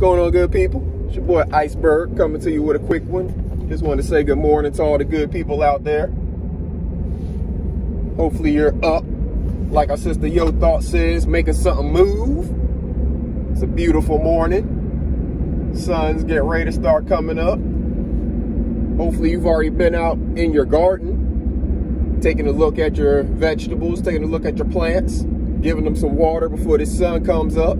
going on, good people? It's your boy Iceberg coming to you with a quick one. Just want to say good morning to all the good people out there. Hopefully you're up, like our sister Yo Thought says, making something move. It's a beautiful morning. Sun's getting ready to start coming up. Hopefully you've already been out in your garden, taking a look at your vegetables, taking a look at your plants, giving them some water before the sun comes up.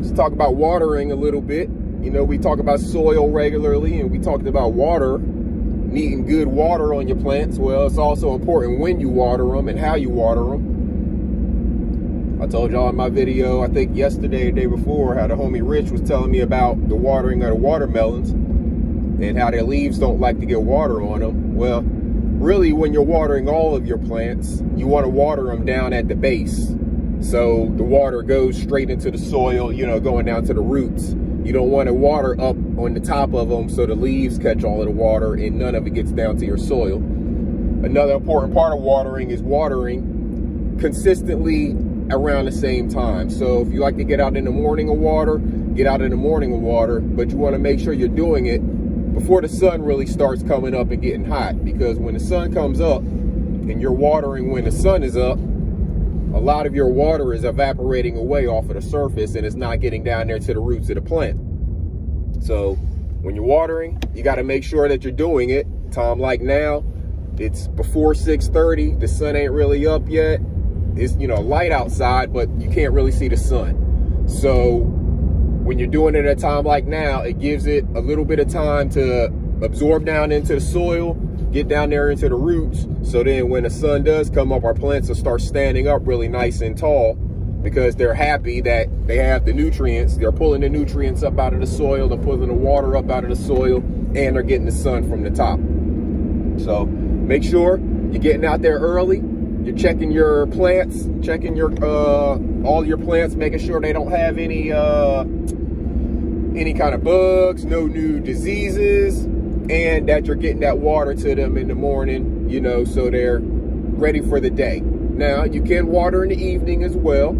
Let's talk about watering a little bit. You know, we talk about soil regularly, and we talked about water, needing good water on your plants. Well, it's also important when you water them and how you water them. I told y'all in my video, I think yesterday or the day before, how the homie Rich was telling me about the watering of the watermelons and how their leaves don't like to get water on them. Well, really, when you're watering all of your plants, you want to water them down at the base. So the water goes straight into the soil, you know, going down to the roots. You don't want to water up on the top of them so the leaves catch all of the water and none of it gets down to your soil. Another important part of watering is watering consistently around the same time. So if you like to get out in the morning and water, get out in the morning and water, but you want to make sure you're doing it before the sun really starts coming up and getting hot, because when the sun comes up and you're watering when the sun is up, a lot of your water is evaporating away off of the surface and it's not getting down there to the roots of the plant. So when you're watering, you got to make sure that you're doing it time like now. It's before 6:30. The sun ain't really up yet. It's, you know, light outside, but you can't really see the sun. So when you're doing it at a time like now, it gives it a little bit of time to absorb down into the soil, get down there into the roots. So then when the sun does come up, our plants will start standing up really nice and tall because they're happy that they have the nutrients. They're pulling the nutrients up out of the soil, they're pulling the water up out of the soil, and they're getting the sun from the top. So make sure you're getting out there early. You're checking your plants, checking your all your plants, making sure they don't have any kind of bugs, no new diseases, and that you're getting that water to them in the morning, you know, so they're ready for the day. Now, you can water in the evening as well.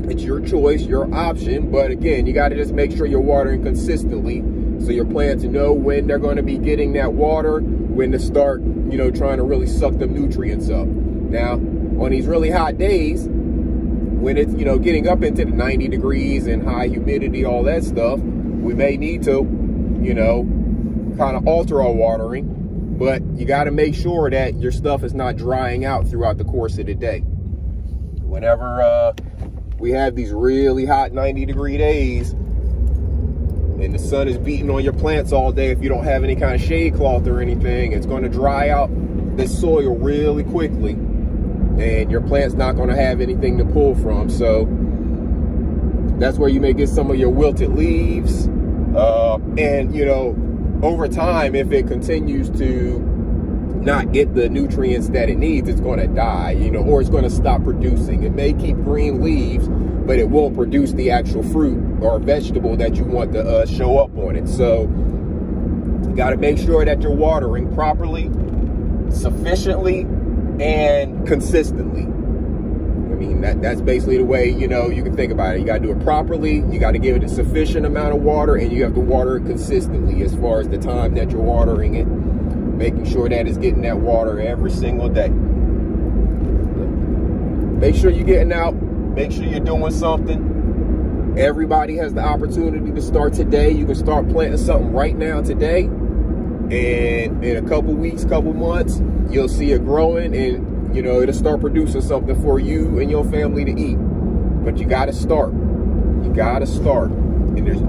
It's your choice, your option, but again, you got to just make sure you're watering consistently so your plants know when they're going to be getting that water, when to start, you know, trying to really suck the nutrients up. Now, on these really hot days, when it's, you know, getting up into the 90 degrees and high humidity, all that stuff, we may need to, you know, kind of alter our watering, but you got to make sure that your stuff is not drying out throughout the course of the day. Whenever we have these really hot 90-degree days and the sun is beating on your plants all day, if you don't have any kind of shade cloth or anything, it's going to dry out the soil really quickly and your plant's not going to have anything to pull from. So that's where you may get some of your wilted leaves, and you know, over time, if it continues to not get the nutrients that it needs, it's going to die, you know, or it's going to stop producing. It may keep green leaves, but it won't produce the actual fruit or vegetable that you want to show up on it. So you got to make sure that you're watering properly, sufficiently, and consistently. I mean, that's basically the way, you know, you can think about it. You got to do it properly, you got to give it a sufficient amount of water, and you have to water it consistently as far as the time that you're watering it, making sure that it's getting that water every single day. Make sure you're getting out, make sure you're doing something. Everybody has the opportunity to start today. You can start planting something right now today, and in a couple weeks, couple months, you'll see it growing, and you know, it'll start producing something for you and your family to eat. But you got to start. You got to start. And there's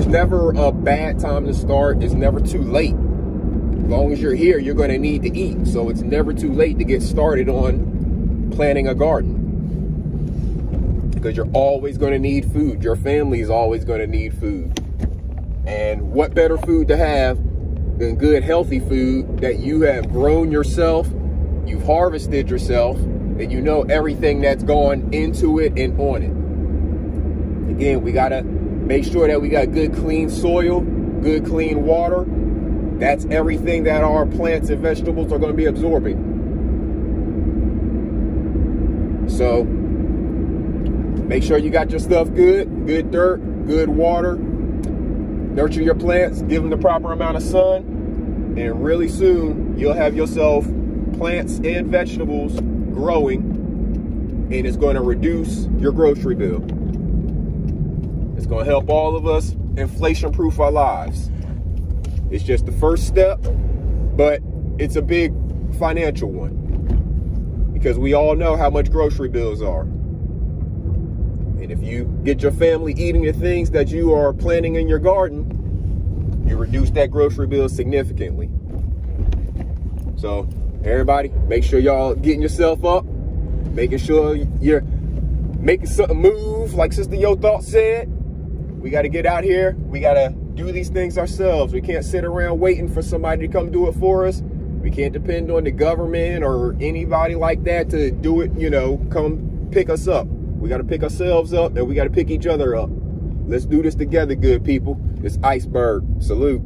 never a bad time to start. It's never too late. As long as you're here, you're going to need to eat. So it's never too late to get started on planting a garden, because you're always going to need food. Your family is always going to need food. And what better food to have than good, healthy food that you have grown yourself, you've harvested yourself, and you know everything that's gone into it and on it. Again, we got to make sure that we got good, clean soil, good, clean water. That's everything that our plants and vegetables are going to be absorbing. So Make sure you got your stuff good dirt, good water. Nurture your plants, give them the proper amount of sun, and really soon you'll have yourself plants and vegetables growing, and it's going to reduce your grocery bill. It's going to help all of us inflation-proof our lives. It's just the first step, but it's a big financial one because we all know how much grocery bills are. And if you get your family eating the things that you are planting in your garden, you reduce that grocery bill significantly. So everybody, make sure y'all getting yourself up, making sure you're making something move, like Sister Yo Thought said. We got to get out here. We got to do these things ourselves. We can't sit around waiting for somebody to come do it for us. We can't depend on the government or anybody like that to do it, you know, come pick us up. We got to pick ourselves up, and we got to pick each other up. Let's do this together, good people. It's Iceberg. Salute.